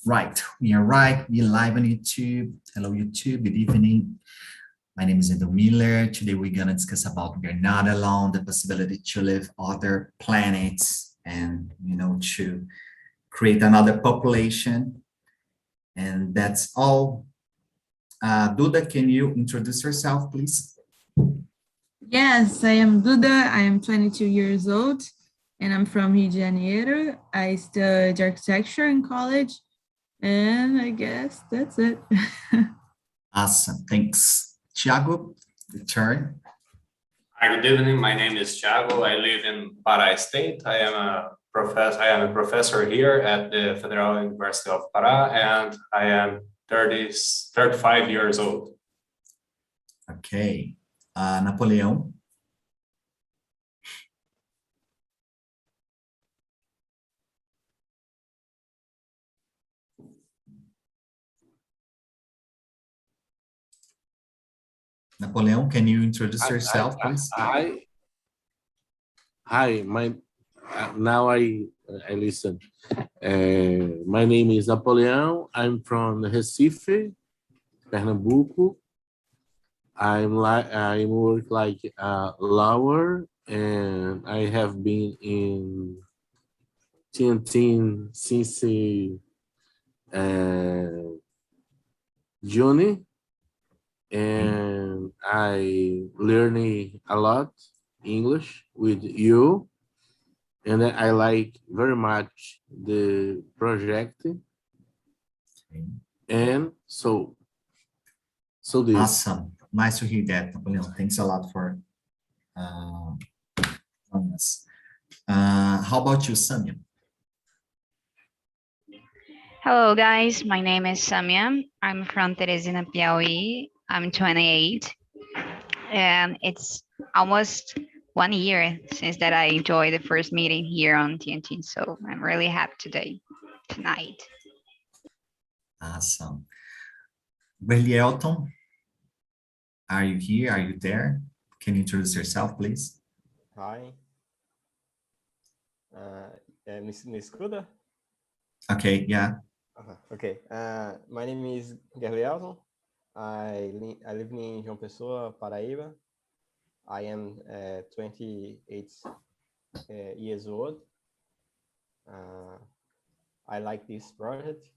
Right, we are right. We're live on YouTube. Hello, YouTube. Good evening. My name is Edo Miller. Today we're gonna discuss about we're not alone, the possibility to live other planets, and to create another population. And that's all. Duda, can you introduce yourself, please? Yes, I am Duda. I am 22 years old and I'm from Rio de Janeiro. I studied architecture in college and I guess that's it. Awesome, thanks. Thiago, the turn. Hi, good evening. My name is Thiago. I live in Pará State. I am a professor here at the Federal University of Pará, and I am 35 years old. Okay. Napoleão. Napoleão, can you introduce yourself, please? Hi. Now I listen. My name is Napoleão. I'm from Recife, Pernambuco. I work like a lawyer, and I have been in TNT since June. And I learning a lot English with you, and I like very much the project. Okay. And so this. Awesome. Nice to hear that, Napoleon. Thanks a lot for joining us. How about you, Samia? Hello guys, my name is Samia. I'm from Teresina, Piauí. I'm 28 and it's almost 1 year since that I enjoyed the first meeting here on TNT. So I'm really happy tonight. Awesome. Elton, are you here? Are you there? Can you introduce yourself, please? Hi. Me escuta? Okay, yeah. Okay. My name is Gabrielson. I live in João Pessoa, Paraíba. I am 28 years old. I like this project.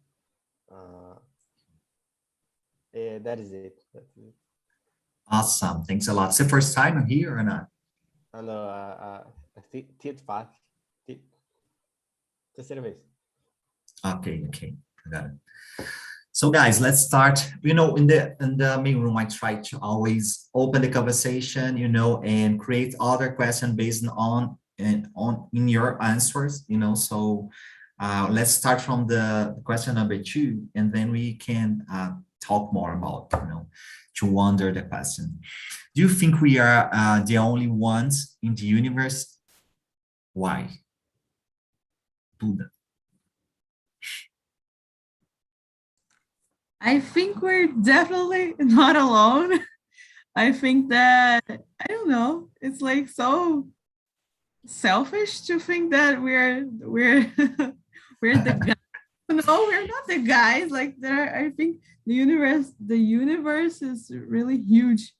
That is it. Awesome. Thanks a lot. It's the first time here or not? Terceira vez. Okay, I got it. So guys, let's start. In the main room, I try to always open the conversation, and create other questions based on in your answers, So let's start from the question number 2, and then we can talk more about, to wonder the question. Do you think we are the only ones in the universe? Why? Duda. I think we're definitely not alone. I think that, I don't know, it's like so selfish to think that we're we're the guys. No, we're not the guys. Like I think the universe is really huge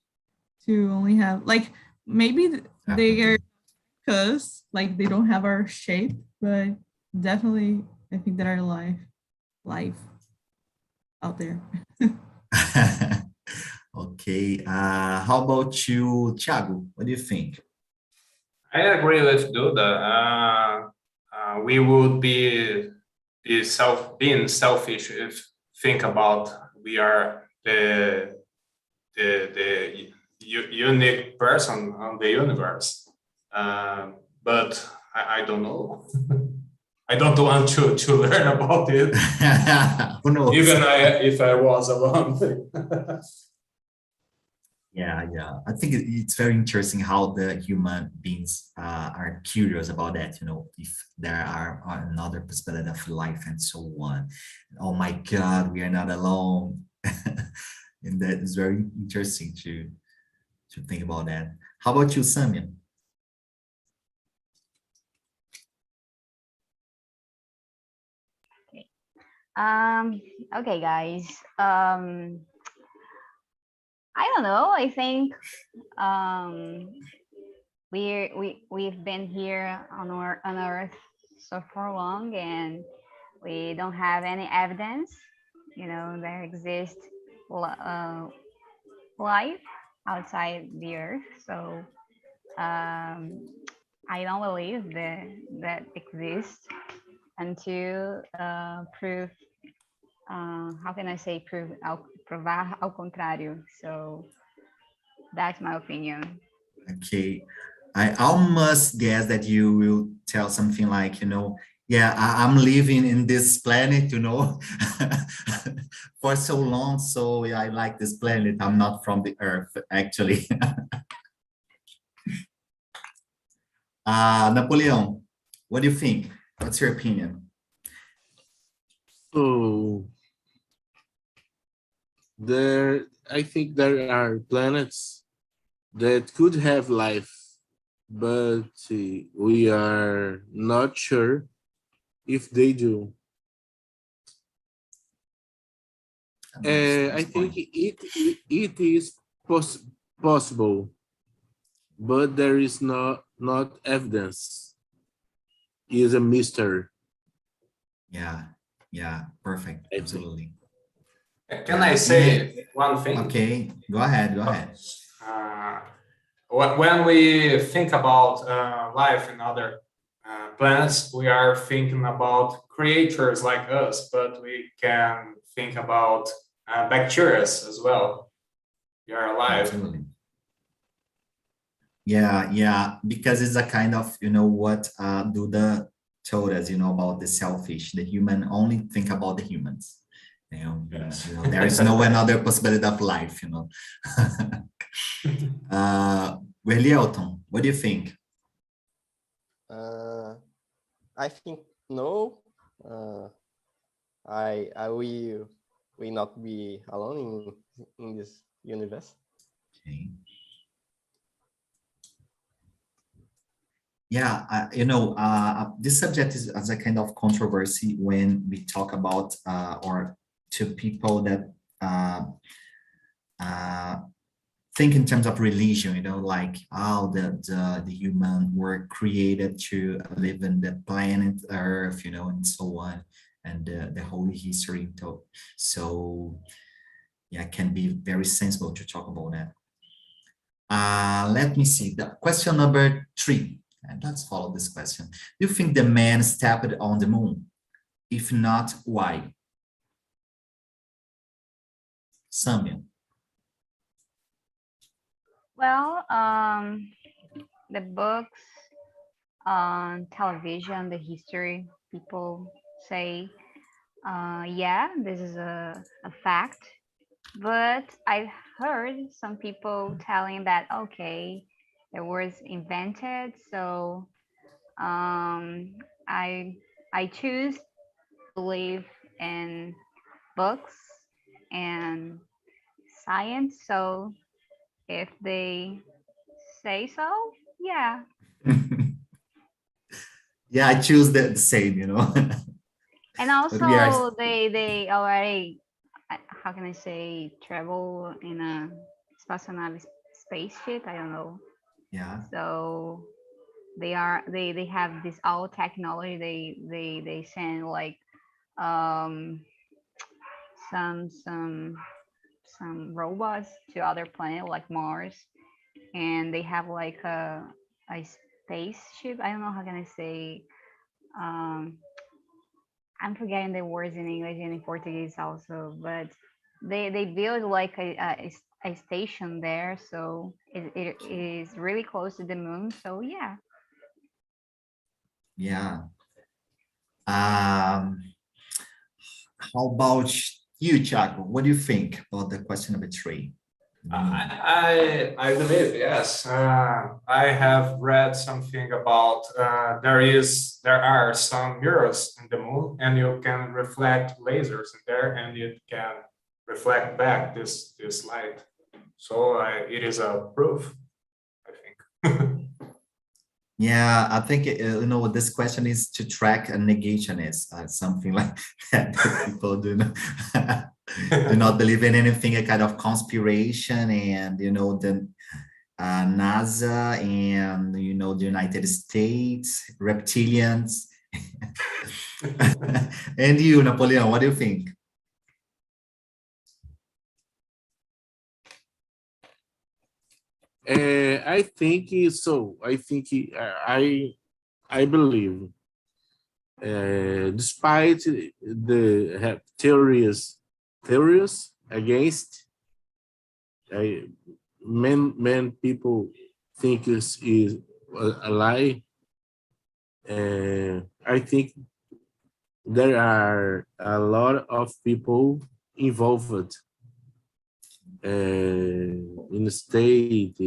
to only have, like, maybe they are because like they don't have our shape, but definitely I think that our life out there. Okay. How about you, Thiago? What do you think? I agree with Duda. We would be being selfish if think about we are the unique person on the universe. But I don't know. I don't want to learn about it. Who knows? Even if I was alone. Yeah. I think it's very interesting how the human beings are curious about that, if there are another possibility of life and so on. Oh my God, we are not alone. And that is very interesting to think about that. How about you, Samia? Okay, guys. I don't know. I think we've been here on Earth so for long, and we don't have any evidence. You know, there exists life outside the Earth. So I don't believe that exists until proof. How can I say provar ao contrário? So that's my opinion. Okay. I almost guess that you will tell something like, yeah, I'm living in this planet, for so long. So yeah, I like this planet. I'm not from the Earth, actually. Napoleon, what do you think? What's your opinion? So I think there are planets that could have life, but we are not sure if they do. I think it is possible, but there is not evidence. It is a mystery. Yeah, perfect. I think. Absolutely. Can I say one thing? Okay, go ahead. When we think about life in other planets, we are thinking about creatures like us, but we can think about bacteria as well. They are alive. Absolutely. Yeah, because it's a kind of, what Duda told us, about the selfish, the human only think about the humans. Yes. There is no another possibility of life, Elielton, what do you think? I think no. I will not be alone in this universe. Okay. Yeah, this subject is as a kind of controversy when we talk about or to people that think in terms of religion, like how the human were created to live in the planet Earth, and so on, and the holy history. So yeah, it can be very sensible to talk about that. Let me see, the question number 3. And let's follow this question. Do you think the man stepped on the moon? If not, why? Samia. Well, the books on television, the history, people say, yeah, this is a fact. But I've heard some people telling that, okay, it was invented. So I choose to believe in books and science. So if they say so, yeah. Yeah, I choose the same, And But we are, also they already, how can I say, travel in a spaçonave spaceship, I don't know. yeah. So they have this all technology. They send like um some robots to other planet like Mars, and they have like a spaceship. I don't know how can I say. um I'm forgetting the words in English and in Portuguese also, but they build like a station there, so it is really close to the moon. So yeah. Yeah. How about you, Chaco? What do you think about the question number 3? I believe, yes. I have read something about there are some mirrors in the moon, and you can reflect lasers in there, and it can reflect back this light. So it is a proof, I think. Yeah, I think this question is to track a negationist, something like that. That people do not believe in anything, a kind of conspiration, and the NASA and the United States, reptilians. And you, Napoleon, what do you think? I think so. I think I believe, despite the theories against, many people think is a lie. I think there are a lot of people involved in the state,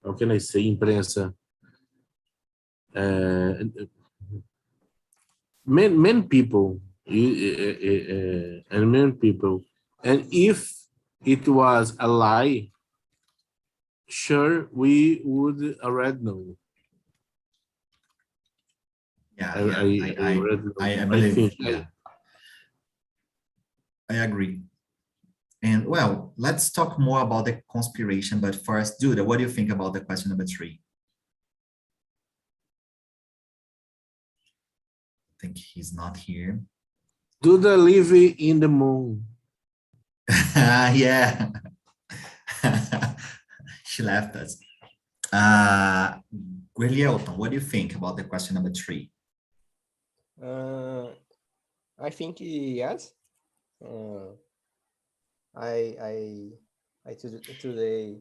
how can I say, imprensa, many people, and many people, and if it was a lie, sure we would already know. Yeah, I already know. I believe, think yeah, I agree. And well, let's talk more about the conspiration, but first, Duda, what do you think about the question number 3? I think he's not here. do the live in the moon? Yeah. She left us. Guilherme, what do you think about the question number 3? I think yes. Today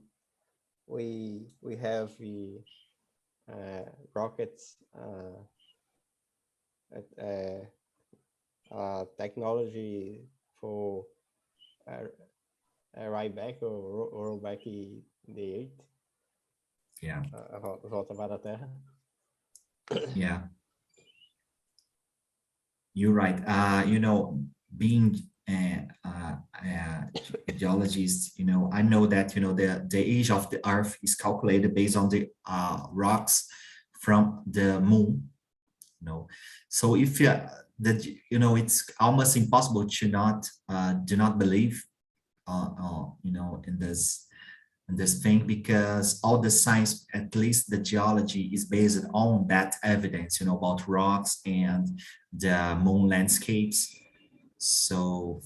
we have the rockets, technology for right back or roll back the Earth. Yeah. Volta para a Terra. Yeah. You're right. Being geologist, I know that, the age of the Earth is calculated based on the rocks from the moon, So if it's almost impossible to do not believe, in this thing, because all the science, at least the geology, is based on that evidence, about rocks and the moon landscapes. So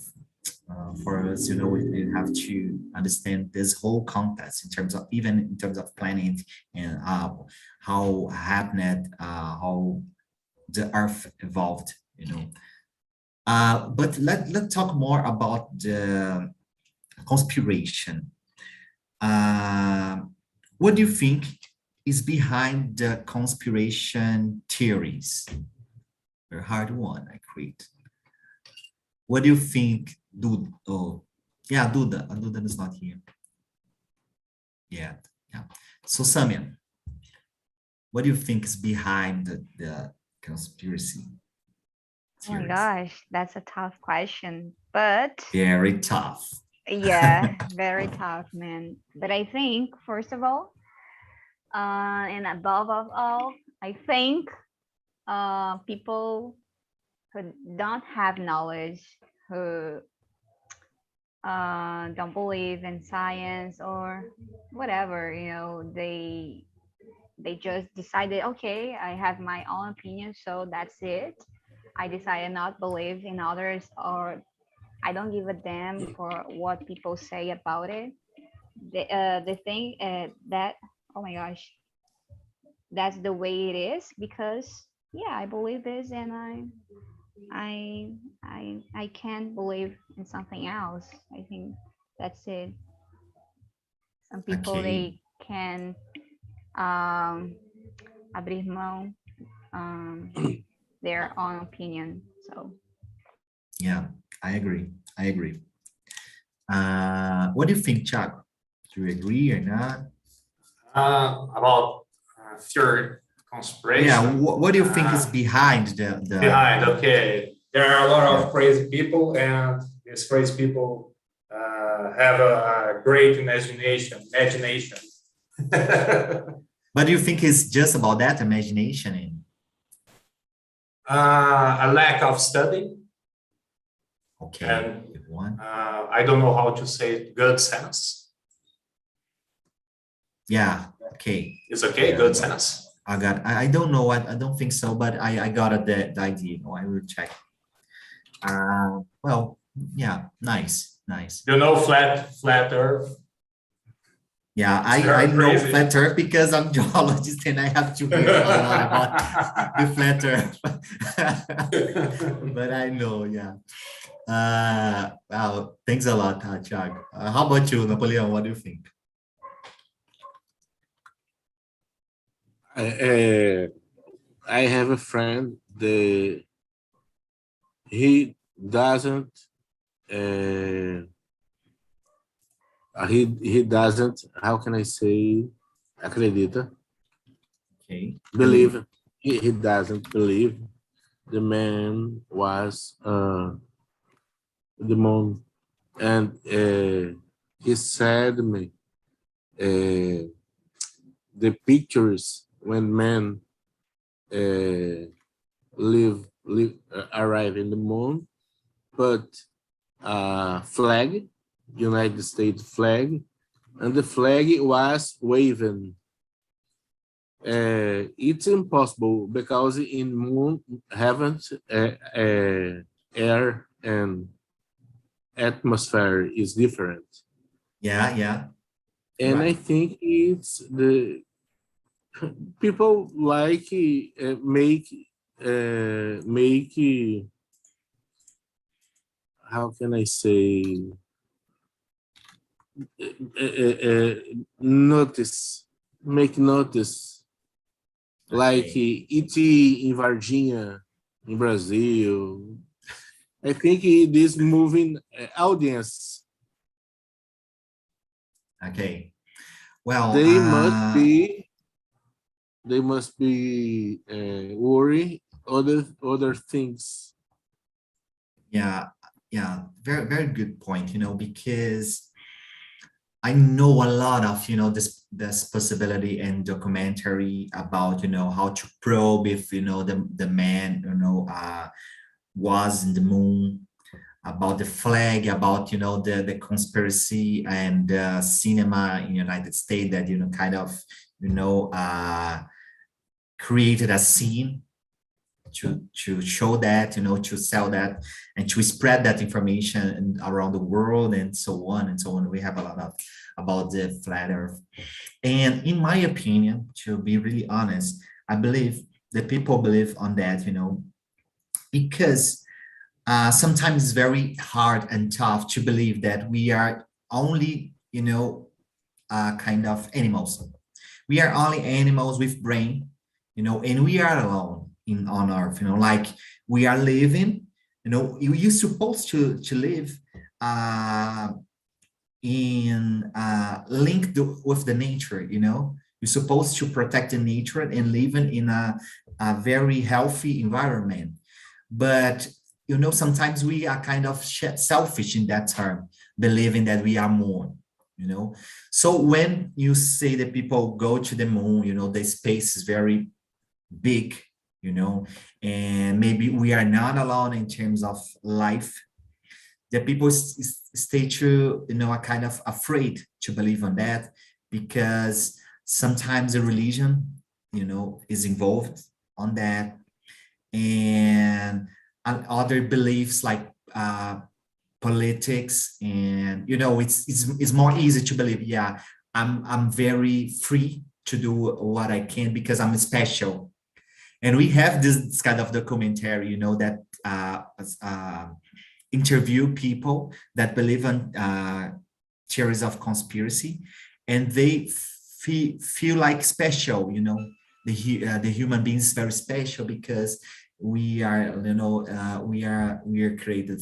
for us, we have to understand this whole context even in terms of planet and how happened, how the Earth evolved, But let's talk more about the conspiration. What do you think is behind the conspiration theories? Very hard one, I create. What do you think, Duda? Oh, yeah, Duda. Duda is not here. Yeah. So, Samia, what do you think is behind the conspiracy Oh my theories? gosh, that's a tough question, but Very tough. yeah, very tough, man. But I think, first of all, and above of all, I think people who don't have knowledge, who don't believe in science or whatever, they just decided, okay, I have my own opinion, so that's it. I decided not believe in others, or I don't give a damn for what people say about it. The thing that, oh my gosh, that's the way it is, because yeah, I believe this, and I can't believe in something else. I think that's it. Some people, Okay. they can abrir mão their own opinion. So Yeah, I agree. What do you think, Chuck? Do you agree or not? About theory conspiration. Yeah, what do you think is behind the behind? Okay, there are a lot of crazy people, and these crazy people have a great imagination. But do you think it's just about that imagination? And A lack of study, okay, and good one. I don't know how to say it, good sense. Yeah, okay. It's okay, Yeah, good sense. I don't know what, I don't think so, but I got it, the idea. No, I will check. Well, yeah, nice, nice. You know, flat Earth. Yeah, It's I very know crazy. flat earth because I'm geologist and I have to hear a lot about the flat earth. But I know, yeah. Wow, thanks a lot, Thiago. How about you, Napoleon? What do you think? I have a friend. He doesn't. He doesn't. How can I say? Acredita. Okay. Believe. He doesn't believe the man was the moon, and he said me the pictures when men arrive in the moon, but flag, United States flag, and the flag was waving. It's impossible because in moon haven't air and atmosphere is different. Yeah, yeah. And I Right. think it's the people like make how can I say notice, make notice, like Okay. ET in Varginha in Brazil. I think this moving audience, Okay. Well, they must be worry other things. yeah, yeah, very, very good point, because I know a lot of, this possibility and documentary about, how to probe if, the man, was in the moon, about the flag, about, the conspiracy and cinema in United States that, kind of, created a scene to show that, to sell that, and to spread that information around the world, and so on and so on. We have a lot of about the flat earth. And in my opinion, to be really honest, I believe that people believe on that, because sometimes it's very hard and tough to believe that we are only, kind of animals. We are only animals with brain, and we are alone on earth, like we are living, you're supposed to live in linked with the nature, you're supposed to protect the nature and living in a very healthy environment. But sometimes we are kind of selfish in that term, believing that we are more, so when you say that people go to the moon, the space is very big, and maybe we are not alone in terms of life, the people stay true, are kind of afraid to believe on that, because sometimes the religion, is involved on that, and other beliefs like politics, and it's more easy to believe, yeah, I'm very free to do what I can because I'm special. And we have this kind of documentary, that interview people that believe in theories of conspiracy, and they feel like special, the human beings is very special because we are, we are created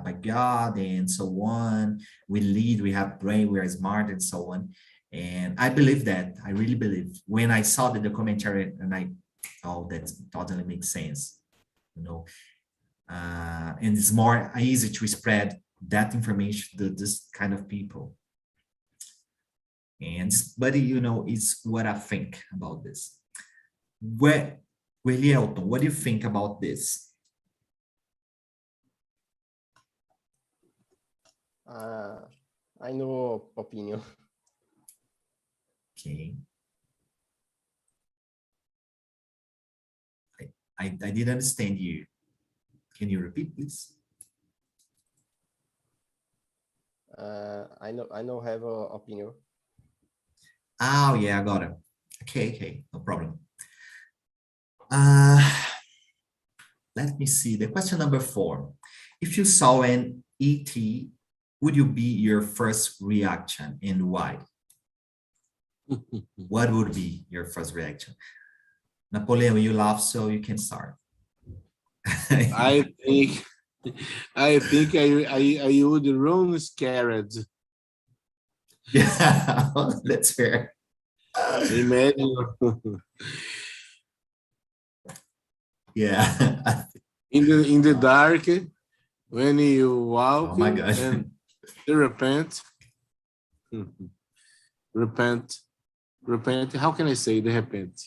by God, and so on. We lead, we have brain, we are smart, and so on. And I believe that, I really believe, when I saw the documentary, and oh, that totally makes sense, and it's more easy to spread that information to this kind of people. And but you know, it's what I think about this. Willielton, what do you think about this? I no opinion. Okay. I didn't understand you. Can you repeat, please? I know have a opinion. Oh, yeah, I got it. Okay, no problem. Let me see. The question number 4. If you saw an ET, would you be your first reaction and why? What would be your first reaction? Napoleon, you laugh, so you can start. I think I would run scared. Yeah, that's fair. Imagine Yeah. in the dark when you walk Oh my God. and you repent. Repent. How can I say the repent?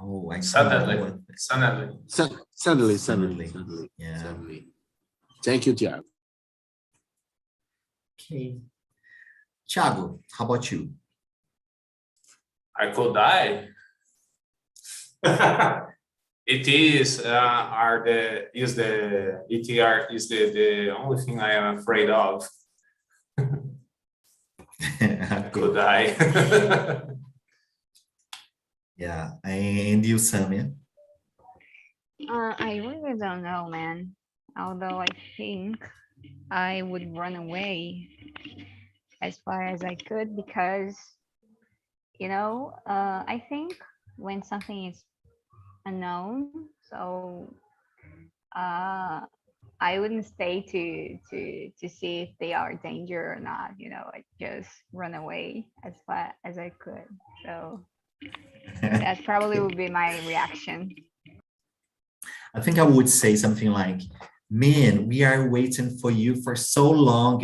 Oh, I Suddenly. Suddenly. Yeah. Suddenly. Thank you, Tiago. Okay. Thiago, how about you? I could die. It is the only thing I am afraid of. I could die. Yeah, and you, Samia? I really don't know, man. Although I think I would run away as far as I could because, I think when something is unknown, so I wouldn't stay to see if they are danger or not. I just run away as far as I could. So that probably would be my reaction. I think I would say something like, man, we are waiting for you for so long,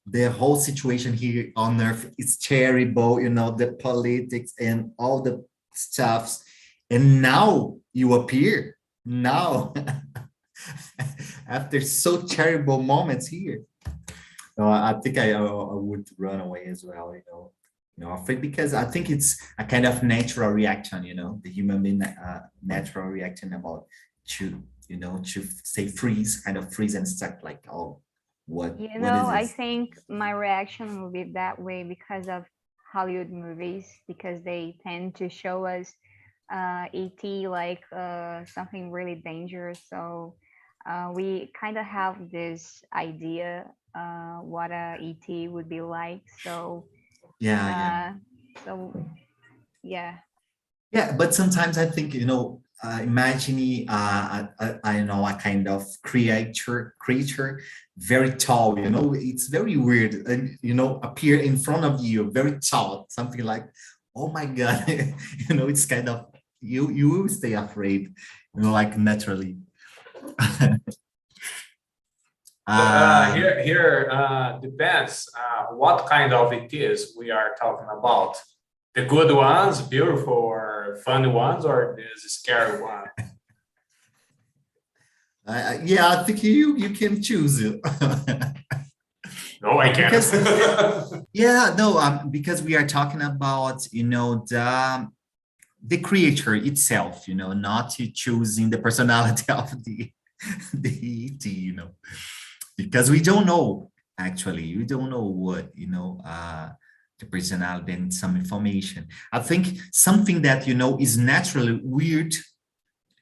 the whole situation here on earth is terrible, the politics and all the stuffs. And now you appear now after so terrible moments here. No, I think I would run away as well, afraid, because I think it's a kind of natural reaction, the human being natural reaction about to say freeze, kind of freeze and stuck like, oh, what is I this? think my reaction will be that way because of Hollywood movies, because they tend to show us ET like something really dangerous. So we kind of have this idea what a ET would be like. So Yeah. Yeah. Yeah, but sometimes I think, imagining, I know, a kind of creature very tall, it's very weird, and, appear in front of you, very tall, something like, oh my God, it's kind of, you will stay afraid, like naturally. Here depends what kind of it is we are talking about. The good ones, beautiful or funny ones, or the scary one? Yeah, I think you can choose it. No, I can't. Yeah, no, because we are talking about, the creature itself, not to choosing the personality of the ET, because we don't know, actually, we don't know what, the personality and some information. I think something that, is naturally weird,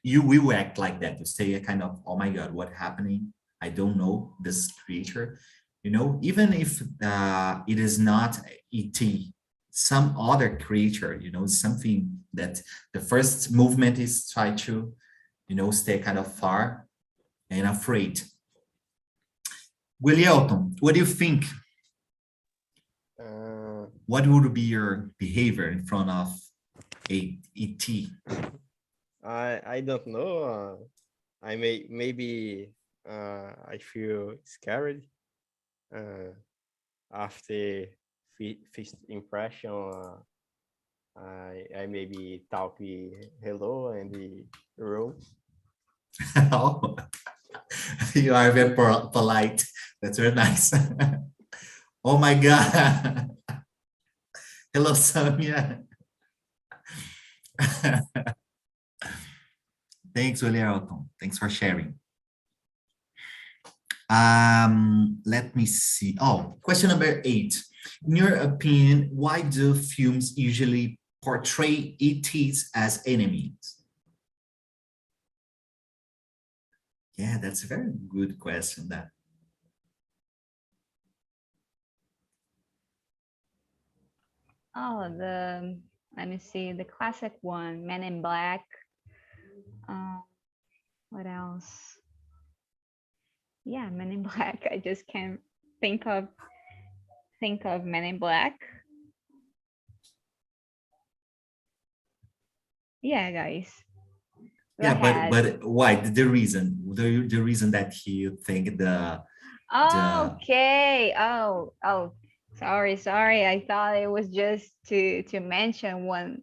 you will act like that. You say a kind of, oh my God, what happening? I don't know this creature, even if it is not ET, some other creature, something that the first movement is try to, stay kind of far and afraid. Willielton, what do you think? What would be your behavior in front of a ET? I don't know. Maybe I feel scared after first impression, I maybe talk hello and the room. Oh, you are very polite. That's very nice. Oh my God. Hello, Samia. Thanks, William. Thanks for sharing. Let me see. Oh, question number 8. In your opinion, why do films usually portray ETs as enemies? Yeah, that's a very good question. That. Oh, let me see, the classic one, Men in Black. What else? Yeah, Men in Black. I just can't think of Men in Black. Yeah, guys. Go Yeah, ahead. but why? The reason that you think Oh, okay. Oh, sorry. I thought it was just to mention one.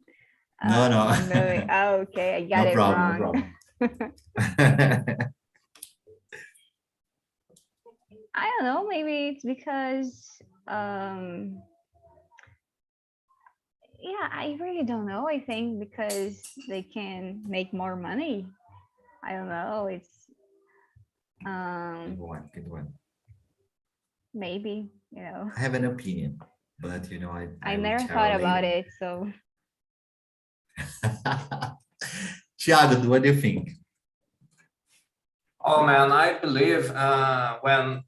No, no. One movie. Oh, okay, I got No it problem, no wrong. problem. I don't know. Maybe it's because yeah, I really don't know. I think because they can make more money. I don't know. It's Good one. maybe, I have an opinion, but I will never tell thought about later. it. So Thiago, what do you think? Oh man, I believe when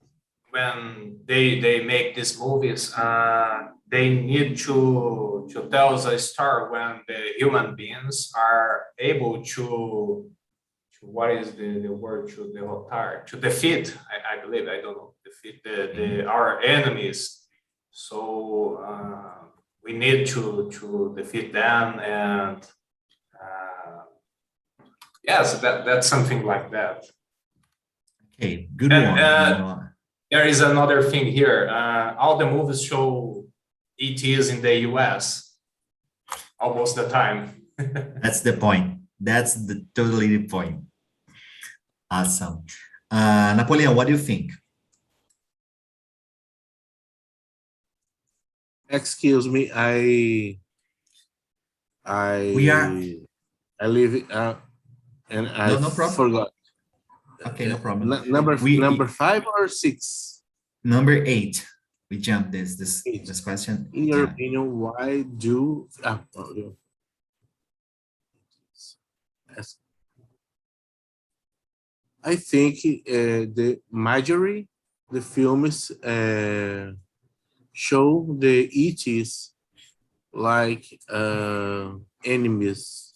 they make these movies, they need to tell us a story when the human beings are able to what is the word, to derrotar, to defeat, I believe, I don't know, defeat our enemies. So we need to defeat them, and yes, that's something like that. Okay, good And one. there is another thing here. All the movies show ETs in the US almost the time. That's the point. That's totally the point. Awesome. Napoleon, what do you think? Excuse me, I leave and I No problem. forgot. Okay, no problem. Number 5 or 6? Number 8. We jumped this 8. question. In your opinion, why do I think the majority the films show the ETs like enemies.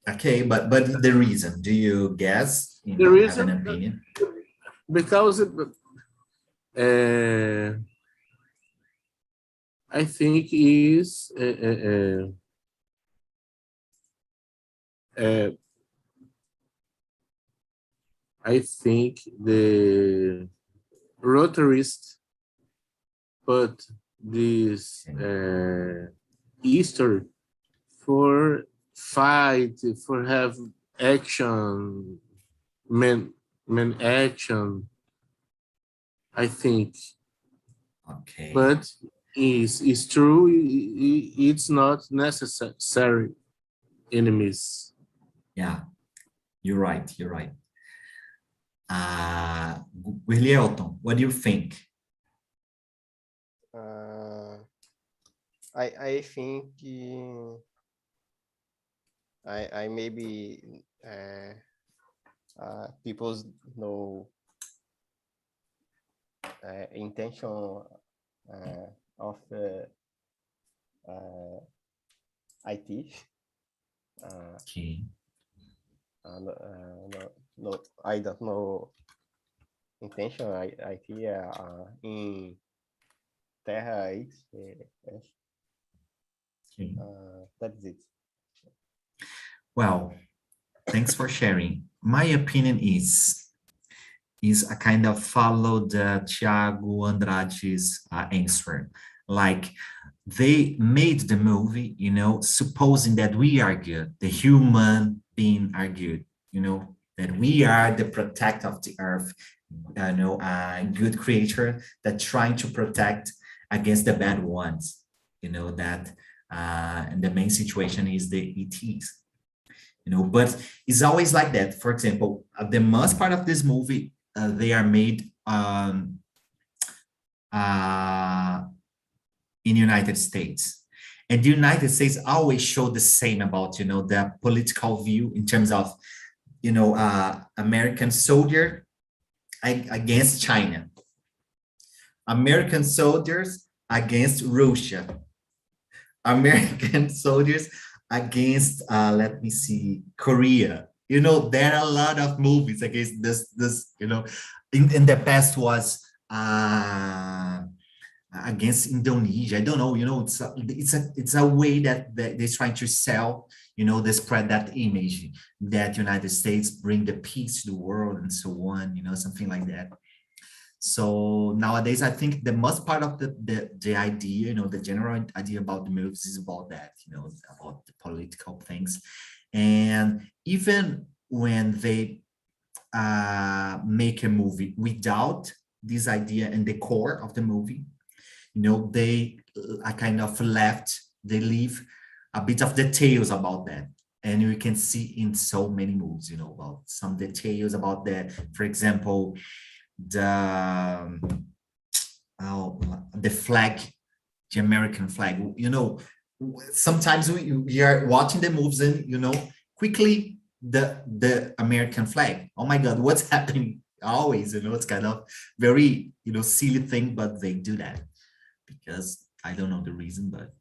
Okay, but the reason, do you guess? The reason, have an opinion? Because I think is I think the Rotarists put this Easter for fight, for have action, men action, I think. Okay. But it's true, it's not necessary enemies. Yeah, you're right. Willielton, what do you think? I think I maybe people's no intention of IT. Okay. No, I don't know intention IT in Terra X. Okay. That's it. Well, thanks for sharing. My opinion is is a kind of follow the Thiago Andrade's answer. Like they made the movie, supposing that we are good, the human being are good, that we are the protector of the earth, a good creature that trying to protect against the bad ones, that and the main situation is the ETs, but it's always like that. For example, the most part of this movie, they are made in United States. And the United States always show the same about, the political view in terms of, American soldier against China, American soldiers against Russia, American soldiers against, let me see, Korea. There are a lot of movies against this, in the past was against Indonesia. I don't know, it's a way that they're trying to sell, they spread that image that United States bring the peace to the world and so on, something like that. So nowadays, I think the most part of the idea, the general idea about the movies is about that, about the political things. And even when they make a movie without this idea in the core of the movie, they are kind of they leave a bit of details about that. And you can see in so many movies, about some details about that. For example, the flag, the American flag, sometimes we are watching the movies and, quickly the American flag. Oh my God, what's happening? Always, it's kind of very, silly thing, but they do that because I don't know the reason, but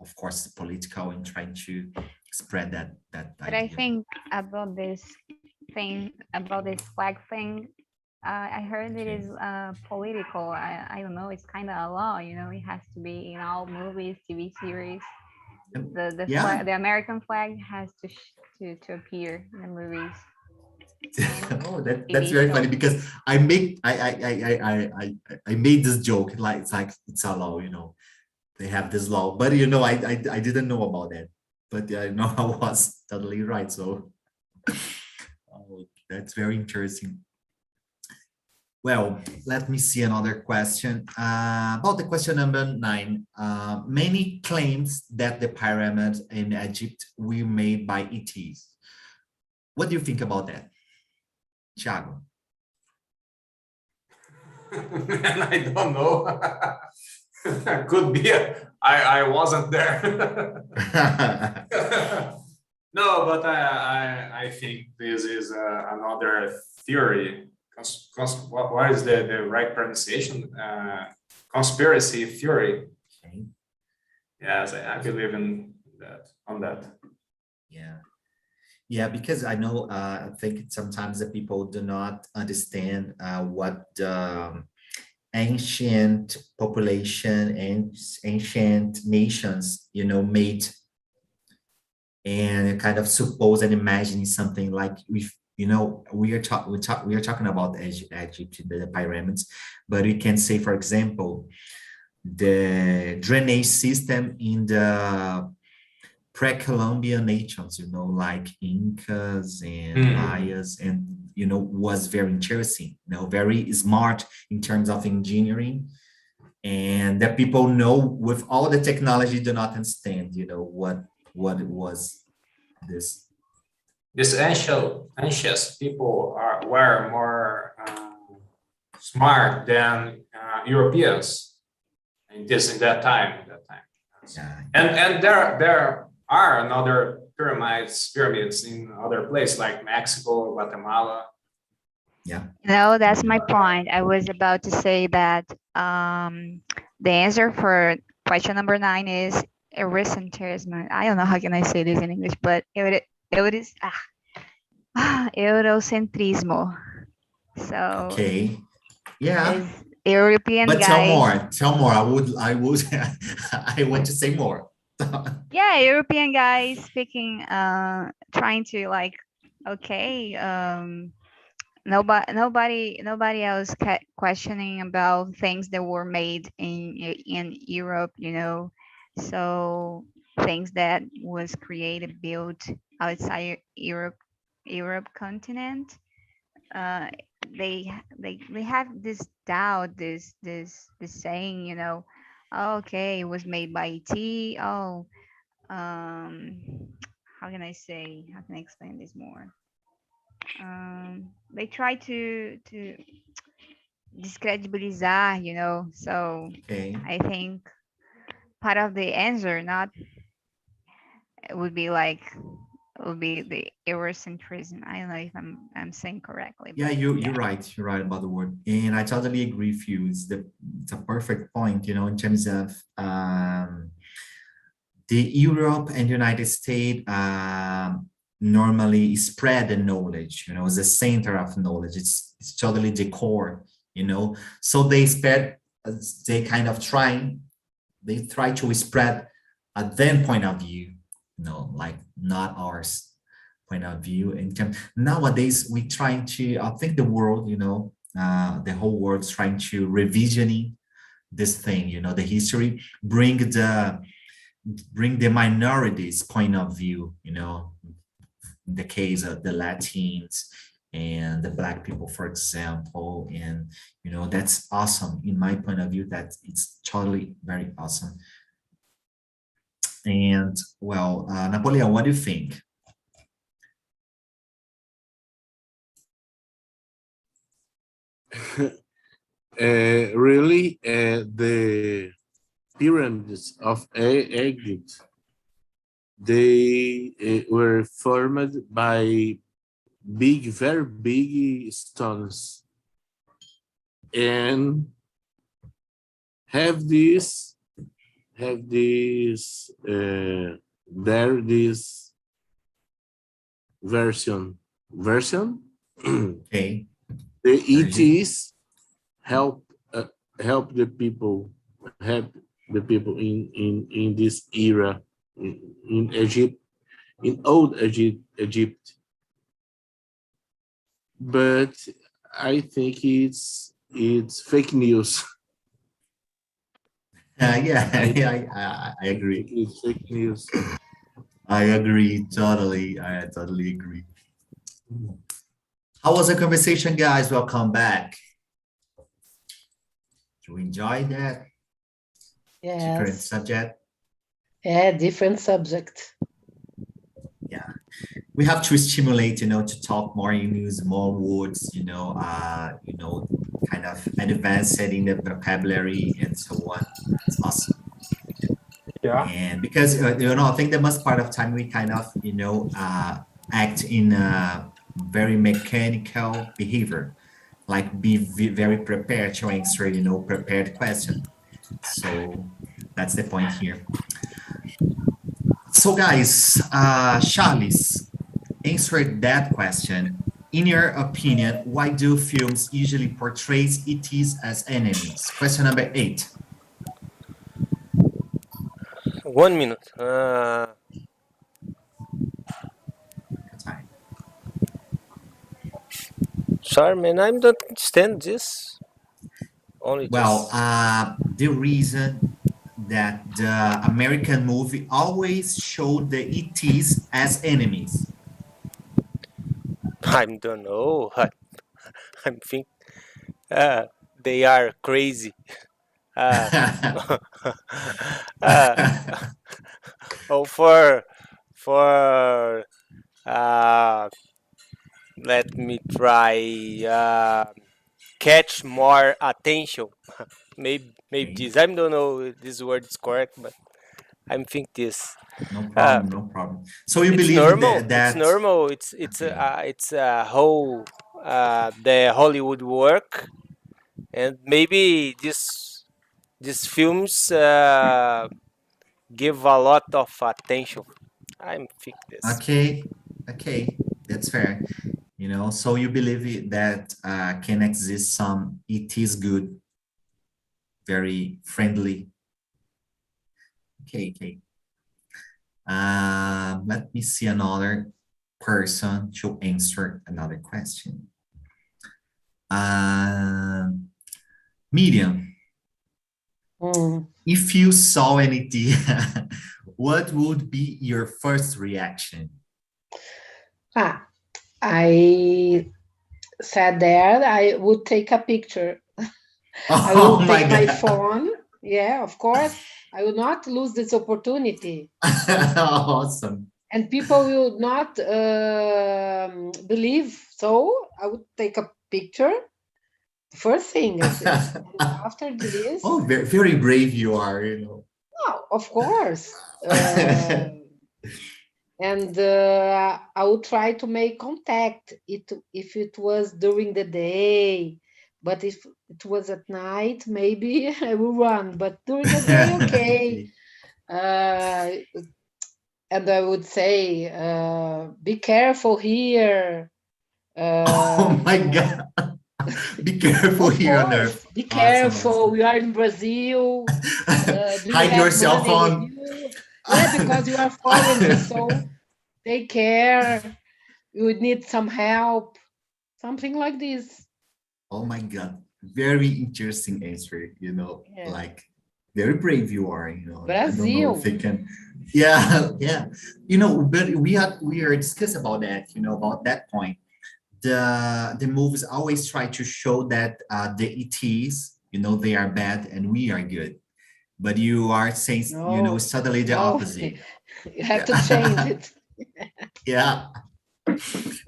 of course, political and trying to spread that But idea. I think about this flag thing, I heard it is political. I don't know. It's kind of a law, it has to be in all movies, TV series. The Yeah. flag, the American flag has to appear in the movies. Oh, that's very funny because I made this joke like it's a law, they have this law, but I didn't know about that, but I know I was totally right. So that's very interesting. Well, let me see another question about the question number 9. Many claims that the pyramids in Egypt were made by ETs. What do you think about that, Thiago? And I don't know. Could be. I wasn't there. No, but I think this is another theory. What is the right pronunciation? Conspiracy theory. Okay. Yes, I believe in that. On that. Yeah, because I know, I think sometimes the people do not understand what the ancient population and ancient nations, made, and kind of suppose and imagine something like we are talking about Egypt, the pyramids, but we can say, for example, the drainage system in the pre-Columbian nations, like Incas and Mayas, and was very interesting, very smart in terms of engineering, and that people know with all the technology do not understand, what it was this. These ancient people were more smart than Europeans in that time. Yeah. And there are another pyramids in other places like Mexico, Guatemala. Yeah. No, that's my point. I was about to say that the answer for question number 9 is eurocentrism. I don't know how can I say this in English, but it is eurocentrismo. So Okay. Yeah. European but guys. Tell more. I would. I want to say more. Yeah, European guys speaking, trying to nobody else questioning about things that were made in Europe, so things that was created, built outside Europe continent. uh they have this doubt, this saying, "Oh, okay, it was made by ET." Oh, um how can I explain this more? They try to discredibilizar, so Okay. I think part of the answer not would be like would be the Eurocentrism. I don't know if I'm saying correctly, Yeah, but you're yeah. right. You're right about the word, and I totally agree with you. It's a perfect point, in terms of the Europe and United States normally spread the knowledge, it's the center of knowledge. It's totally the core, So they spread, they kind of they try to spread a then point of view, like not ours point of view. And nowadays we trying to, I think the world, the whole world's trying to revisioning this thing, the history, bring the minorities point of view, in the case of the Latins and the Black people, for example. And that's awesome in my point of view. That it's totally very awesome. And well, Napoleon, what do you think? Really, the pyramids of Egypt, they were formed by very big stones, and have this this version Okay. the Version. ETs help help the people in this era in Egypt, in old Egypt. But I think it's fake news. Yeah, yeah, I I agree. think it's fake news. I agree totally. I totally agree. How was the conversation, guys? Welcome back. Do you enjoy that? The current Yes. subject? Yeah, different subject. Yeah. We have to stimulate, to talk more, use more words, kind of advance it in the vocabulary and so on. It's awesome. Yeah. And because, I think the most part of time we kind of, act in a very mechanical behavior, like be very prepared to answer, prepared question. So that's the point here. So guys, Charles, answer that question. In your opinion, why do films usually portray ETs as enemies? Question number 8. 1 minute. Time. Sorry, man, I don't understand this. Only Well, this. the reason that the American movie always showed the ETs as enemies. I don't know. I'm think they are crazy. Uh, uh, oh, for let me try catch more attention. Maybe Okay. this. I don't know if this word is correct, but I'm think this. No problem, no problem. So you It's believe normal. that, It's normal. It's how the Hollywood work, and maybe these films give a lot of attention. I think this. okay, okay, that's fair. So you believe that can exist some ETs good, very friendly. Okay, okay. Let me see another person to answer another question. Medium. Mm. If you saw anything, what would be your first reaction? I said there I would take a picture. I Oh will my take my God. phone. Yeah, of course. I will not lose this opportunity. Awesome. And people will not believe. So I would take a picture. First thing is this. And after this, Oh, very, very brave you are, you know. oh, of course. And I would try to make contact if it was during the day, but if it was at night, maybe I will run. But during the day, okay. And I would say, be careful here. Oh my God. Be careful Of here on course, Earth. be Awesome, careful. awesome. We are in Brazil. Do you Hide your have cell money with phone. you? Yeah, because you are foreigners, so take care. You would need some help, something like this. Oh my God. Very interesting answer, you know, Yeah. like very brave you are, you know. I don't know if Brazil. they can. Yeah, yeah. You know, but we are discussing about that, you know, about that point. The movies always try to show that the ETs, you know, they are bad and we are good. But you are saying, you know, No, suddenly the no, opposite. you have to change Yeah. it. Yeah.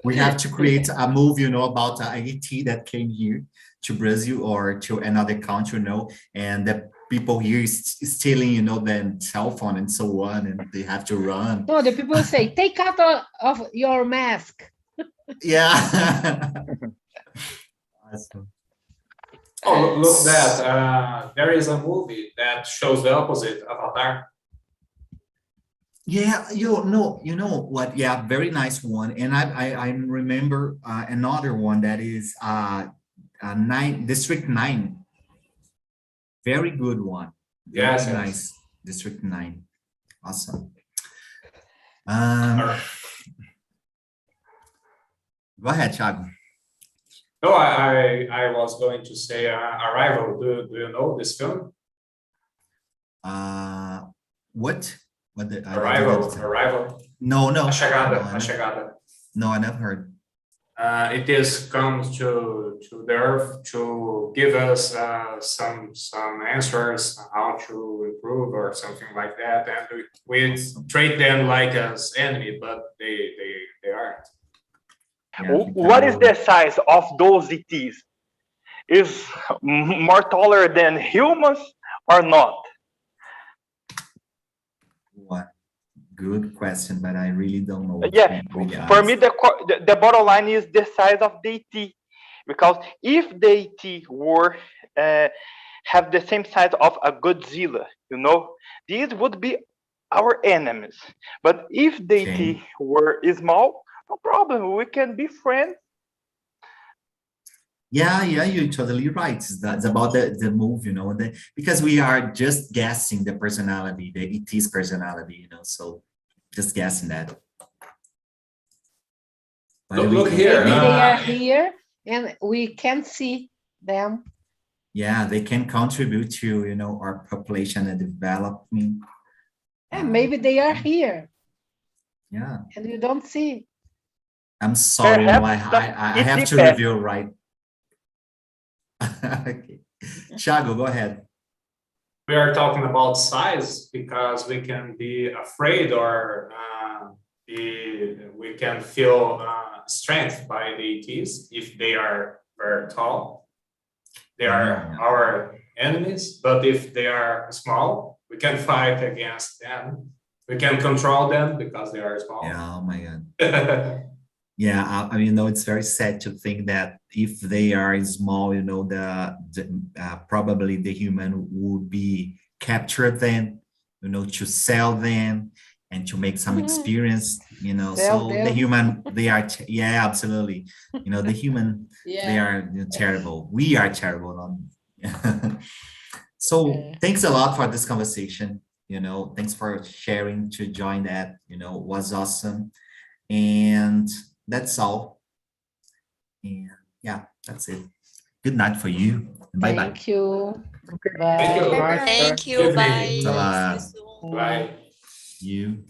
We have to create a movie, you know, about an ET that came here to Brazil or to another country, you know, and the people here is stealing, you know, their cell phone and so on, and they have to run. No, the people say, take out of your mask. Yeah. Awesome. Oh, look that. There is a movie that shows the opposite, Avatar. Yeah, you know what? Yeah, very nice one. And I remember another one that is District 9. Very good one. Very Yes, yes. nice. District 9. Awesome. Or- Go ahead, Thiago. No, I was going to say Arrival. Do you know this film? What? What the, I Arrival, didn't. Arrival. No, no. A Chegada, No, A Chegada. no, I never heard. It is comes to the earth to give us some answers how to improve or something like that, and we Awesome. treat them like as enemy, but they aren't. Yeah, What is the size of those ETs? Is more taller than humans or not? what? Good question, but I really don't know. Yeah, Really for me, the bottom line is the size of the ET. Because if the ET were have the same size of a Godzilla, you know, these would be our enemies. But if the Okay. ET were small, no problem. We can be friends. Yeah, you're totally right. It's about the move, you know, because we are just guessing the personality, the ET's personality, you know, so just guessing that. But Look here. Maybe they are here and we can see them. Yeah, they can contribute to, you know, our population and development. And maybe they are here Yeah, and you don't see. I'm sorry, you know, I Perhaps have it to depends. review, right? Okay. Thiago, go ahead. We are talking about size because we can be afraid or we can feel strength by the ETs if they are very tall. They are our enemies, but if they are small, we can fight against them. We can control them because they are small. Yeah, oh my God. Yeah, I mean, you know, it's very sad to think that if they are small, you know, probably the human would be capture them, you know, to sell them and to make some experience, you know. Sell So the them. human, they are, yeah, absolutely. You know, the human, they are terrible. We are terrible. So thanks a lot for this conversation. You know, thanks for sharing to join that, you know, was awesome. And that's all. And yeah, that's it. Good night for you. Bye bye. Thank you. Thank you. Bye. Bye, sir. Thank you. Good Bye. evening. Bye. See you soon. Bye. You.